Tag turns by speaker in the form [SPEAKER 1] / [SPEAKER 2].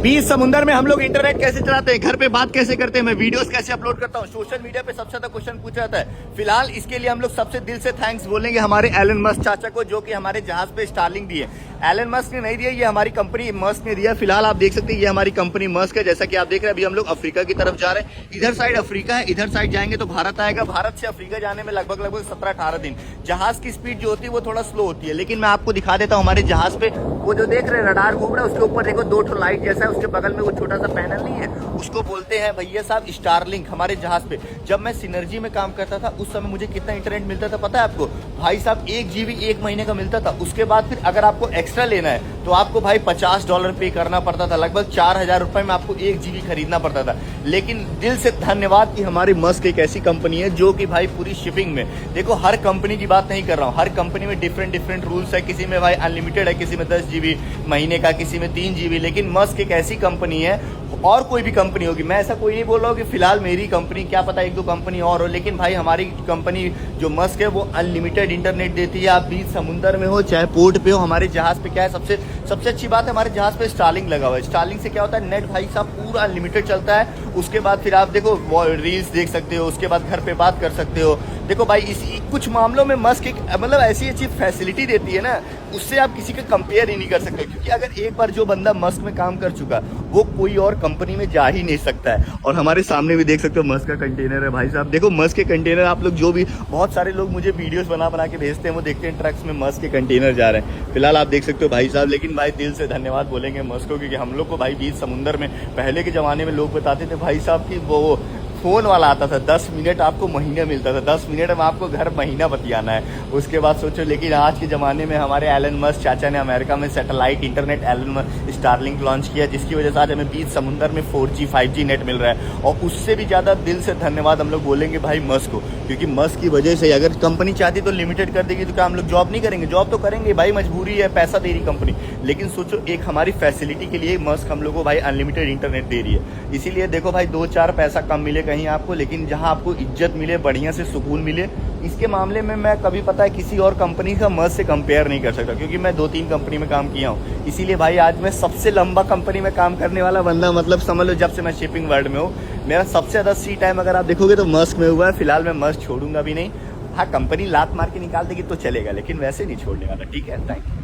[SPEAKER 1] बीच समुंदर में हम लोग इंटरनेट कैसे चलाते हैं, घर पे बात कैसे करते हैं, मैं वीडियोस कैसे अपलोड करता हूँ, सोशल मीडिया पे सबसे ज्यादा क्वेश्चन पूछा जाता है। फिलहाल इसके लिए हम लोग सबसे दिल से थैंक्स बोलेंगे हमारे एलन मस्क चाचा को, जो कि हमारे जहाज पे स्टारलिंक दिए। एलन मस्क ने नहीं दिया, ये हमारी कंपनी मस्क ने दिया। फिलहाल आप देख सकते हैं ये हमारी कंपनी मस्क है। जैसा कि आप देख रहे हैं अभी हम लोग अफ्रीका की तरफ जा रहे हैं। इधर साइड अफ्रीका है, इधर साइड जाएंगे तो भारत आएगा। भारत से अफ्रीका जाने में लगभग 17-18 दिन। जहाज की स्पीड जो होती है वो थोड़ा स्लो होती है, लेकिन मैं आपको दिखा देता हूँ हमारे जहाज पे वो जो देख रहे हैं रडार घूम रहा है, उसके ऊपर देखो 2 लाइट जैसा है, उसके बगल में वो छोटा सा पैनल नहीं है, उसको बोलते हैं भैया साहब स्टारलिंक। हमारे जहाज पे जब मैं सिनर्जी में काम करता था उस समय मुझे कितना इंटरनेट मिलता था पता है आपको भाई साहब? 1 GB 1 महीने का मिलता था। उसके बाद फिर अगर आपको एक्स्ट्रा लेना है तो आपको भाई $50 पे करना पड़ता था, लगभग 4000 रुपए में आपको 1 GB खरीदना पड़ता था। लेकिन दिल से धन्यवाद कि हमारी मस्क एक ऐसी कंपनी है जो कि भाई पूरी शिपिंग में, देखो हर कंपनी की बात नहीं कर रहा हूँ, हर कंपनी में डिफरेंट रूल्स है। किसी में भाई अनलिमिटेड है, किसी में 10 GB महीने का, किसी में 3 GB। लेकिन मस्क एक ऐसी कंपनी है, और कोई भी कंपनी होगी, मैं ऐसा कोई नहीं बोल रहा हूँ कि फिलहाल मेरी कंपनी, क्या पता 1-2 कंपनी और हो, लेकिन भाई हमारी कंपनी जो मस्क है वो अनलिमिटेड इंटरनेट देती है। आप बीच समुंदर में हो चाहे पोर्ट पे हो, हमारे जहाज पे क्या है सबसे अच्छी बात है, हमारे जहाज पे स्टारलिंक लगा हुआ है। स्टारलिंक से क्या होता है, नेट भाई साहब पूरा अनलिमिटेड चलता है। उसके बाद फिर आप देखो रील्स देख सकते हो, उसके बाद घर पे बात कर सकते हो। देखो भाई इसी कुछ मामलों में मस्क एक मतलब ऐसी अच्छी फैसिलिटी देती है ना, उससे आप किसी का कंपेयर ही नहीं कर सकते। क्योंकि अगर एक बार जो बंदा मस्क में काम कर चुका वो कोई और कंपनी में जा ही नहीं सकता है। और हमारे सामने भी देख सकते हो मस्क का कंटेनर है भाई साहब। देखो मस्क के कंटेनर आप लोग जो भी, बहुत सारे लोग मुझे वीडियोस बना के भेजते हैं, वो देखते हैं ट्रक्स में मस्क के कंटेनर जा रहे हैं। फिलहाल आप देख सकते हो भाई साहब। लेकिन भाई दिल से धन्यवाद बोलेंगे मस्क को, क्योंकि हम लोग को भाई बीच समुंदर में पहले के जमाने में लोग बताते थे भाई साहब कि वो फोन वाला आता था, 10 मिनट आपको महीना मिलता था, 10 मिनट में आपको घर महीना बतियाना है। उसके बाद सोचो, लेकिन आज के ज़माने में हमारे एलन मस्क चाचा ने अमेरिका में satellite internet Elon Musk Starlink launch किया, जिसकी वजह से आज हमें बीच समुंदर में 4G 5G नेट मिल रहा है। और उससे भी ज़्यादा दिल से धन्यवाद हम लोग बोलेंगे भाई मस्क को, क्योंकि मस्क की वजह से अगर कंपनी चाहती तो लिमिटेड कर देगी, तो क्या हम लोग जॉब नहीं करेंगे? जॉब तो करेंगे भाई, मजबूरी है, पैसा दे रही कंपनी। लेकिन सोचो एक हमारी फैसिलिटी के लिए मस्क हम लोग को भाई अनलिमिटेड इंटरनेट दे रही है। इसीलिए देखो भाई 2-4 पैसा कम मिले कहीं आपको, लेकिन जहां आपको इज्जत मिले, बढ़िया से सुकून मिले, इसके मामले में मैं कभी पता है किसी और कंपनी का मस्क से कंपेयर नहीं कर सकता, क्योंकि मैं 2-3 कंपनी में काम किया हूं। इसीलिए भाई आज मैं सबसे लंबा कंपनी में काम करने वाला बंदा, मतलब समझ लो जब से मैं शिपिंग वर्ल्ड में हूँ, मेरा सबसे ज्यादा सी टाइम अगर आप देखोगे तो मस्क में हुआ है। फिलहाल मैं मस्क छोड़ूंगा भी नहीं। हाँ कंपनी लात मार के निकाल देगी तो चलेगा, लेकिन वैसे नहीं छोड़ने वाला। ठीक है, थैंक यू।